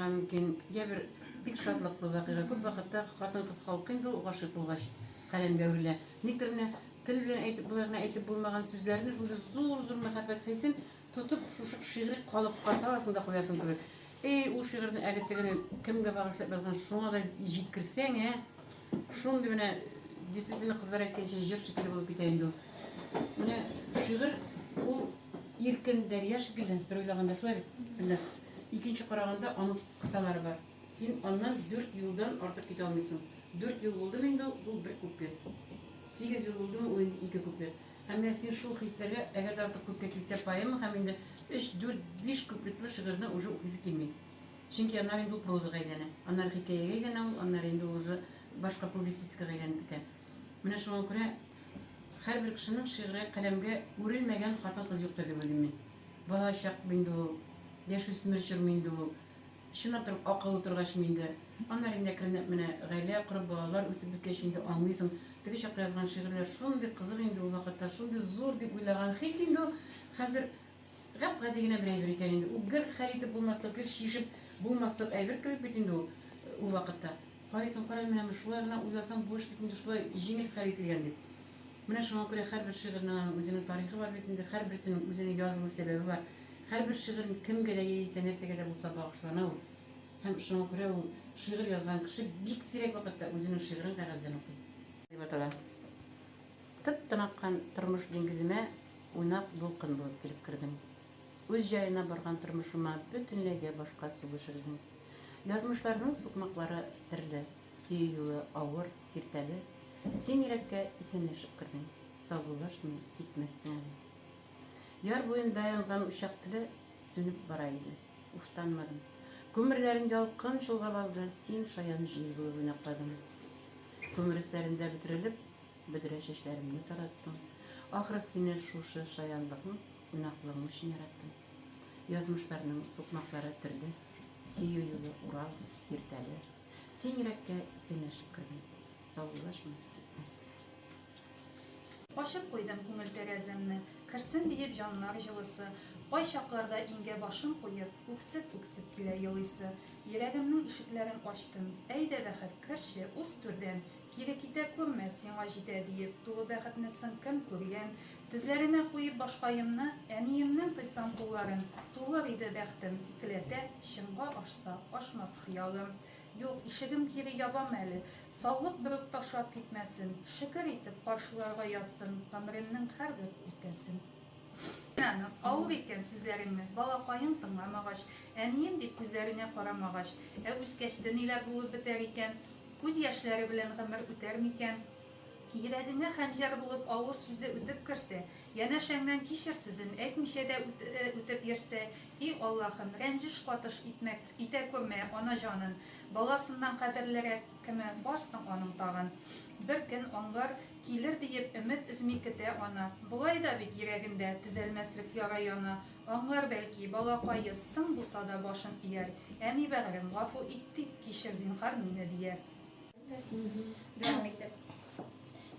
булырга мөмкин. Я бер бик шатлыклы вакыйга. Күп вакытта хатын-кыз халкы инде гашык булгач каләмгә үрелә. Никтер генә тел белән әйтеп буларына әйтеп булмаган сүзләрне шундый зур мәхәббәт хисен тотып шушы шигъри калыпка саласың да куясың кебек. Ул шигырьне әле тегене кемгә багышлап язган, шуңа да җиткерсәң, шундый менә действительно кызлар әйткәнчә җыр шикелле булып китә инде ул. Менә шигырь ул иркен дәрья шикелле, бер уйлаганда шулай бит. Икенче караганда аның кысалары бар. Син аннан 4 елдан артык китә алмыйсың. 4 ел булды инде ул бер күпкә. 8 ел булды ул инде 2 күпкә. Һәм син шул хисләргә әгәр артык күпкә китсә поэма һәм инде 3, 4, 5 күплекле шигырьне уже укыйсы килми. Чөнки аннан инде ул прозага әйләнә. Аннан хикәягә әйләнә ул, аннан инде уже башка публицистикага әйләнеп китә. Менә шуңа күрә һәрбер кешенең шигъри каләмгә үрелмәгән хатын-кыз юктыр дип уйлыйм мин. Бала чак инде ул, яшүсмер чор инде ул. Чынлап торып акыл утыргач инде. Аннан инде әкренләп менә гаилә корып балалар үсеп беткәч инде аңлыйсың. Теге чакта язган шигырьләр шундый кызык инде ул вакытта, шундый зур дип уйлаган хис инде ул. Хәзер гап-гади генә бер әйбер икән инде. Ул гел хәл итеп булмаслык, гел чишеп булмаслык әйбер кебек бит инде ул вакытта. Карыйсың, карай менә шулай гына уйласаң, бу эш бит инде шулай җиңел хәл ителгән дип. Менә шуңа күрә һәрбер шигырьнең үзенең тарихы бар бит инде, һәрберсенең үзенең язылу сәбәбе бар. Һәрбер шигырь кемгә дә яисә нәрсәгә дә булса багышлана ул. Һәм шуңа күрә ул шигырь язган кеше бик сирәк вакытта үзенең шигырен кәгазьдән укый. Дип атала. Тып-тын аккан тормыш диңгеземә уйнап дулкын булып килеп кердең. Үз җаена барган тормышыма бөтенләйгә башка сугыш ирдең. Язмышларның сукмаклары төрле, сөю юлы авыр, киртәле. Син йөрәккә исәнләшеп кердең. Саубуллашмый китмәссең. Яр буенда янган учак теле сүнеп бара иде. Уфтанмадым. Күмерләрен ялкын чолгап алды, син шаян җил булып уйнакладың. Күмер эсләрендә бөтерелеп, бөдрә чәчләремне тараттың. Ахры сине шушы шаянлыгың, уйнаклыгың өчен яраттың. Язмышларның сукмаклары төрле, сөю юлы урал, киртәле. Син йөрәккә исәнләшеп кердең. Саубуллашмый китмәссең. Ачып куйдым күңел тәрәзәмне, керсен диеп җаннар җылысы. Кай чакларда иңгә башын куеп, үксеп килә елыйсы. Йөрәгемнең ишекләрен ачтым. Әйдә бәхет, керче, үз түрдән. Кире китә күрмә, сиңа җитә диеп, тулы бәхетне соң кем күргән? Тезләренә куеп башкаемны, әниемнең тойсам кулларын, тулыр иде бәхтем, икеләтә, чынга ашса, ашмас хыялым. Юк, ишегем кире ябам әле, саулык берүк ташлап китмәсен, шөкер итеп каршыларга язсын, гомремнең һәрбер үткәсен. Авыр икән сүзләреңне, балакаең тыңламагач, әнием дип күзләренә карамагач, үскәчтә ниләр булып бетәр икән, күз яшьләре белән гомер үтәр микән? Йөрәгеңә хәнҗәр булып авыр сүзе үтеп керсә, янәшәңнән кичер сүзен әйтмичә дә үтеп йөрсә, и Аллаһым, рәнҗеш катыш итә күрмә ана җанын, баласыннан кадерлерәк кеме барсың аның тагын. Бер көн аңлар килер диеп өмет изми көтә ана, болай да бит йөрәгендә төзәлмәслек яра яна. Аңлар бәлки, балакайы соң булса да башын ияр, әни бәгърем, гафу ит дип, кичер зинһар мине дияр.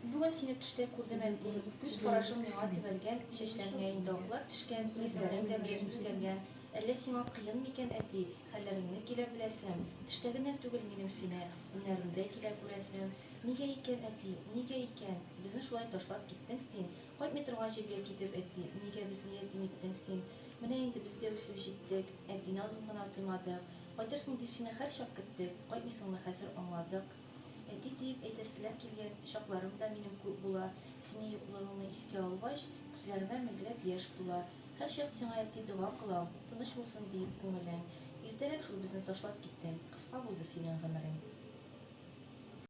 Бүген сине төштә күрдем әти, күз карашың миңа төбәлгән, чәчләреңә инде аклар төшкән, күзләрең дә бер үзгәргән. Әллә сиңа кыен микән әти, хәлләреңне килә беләсем, төштә генә түгел минем сине, өннәреңдә килә күрәсем. Нигә икән әти, нигә икән? Безне шулай ташлап киттең син, кайтмый торган җиргә китеп әти, нигә безне ятим иттең син? Менә инде без дә үсеп җиттек, әтине озын гына тоймадык, кайтырсың дип сине һәр чак көттек, кайтмыйсыңмы хәзер аңладык. Әти дип әйтәселәр килгән, чакларым да минем күп була, сине юклыгыңны искә алгач, күзләремә мәңгеләп яшь тула. Һәр чак сиңа әти дуа кылам, тыныч булсын диеп күңелең. Иртәрәк шул безне ташлап киттең, кыска булды синең гомерең.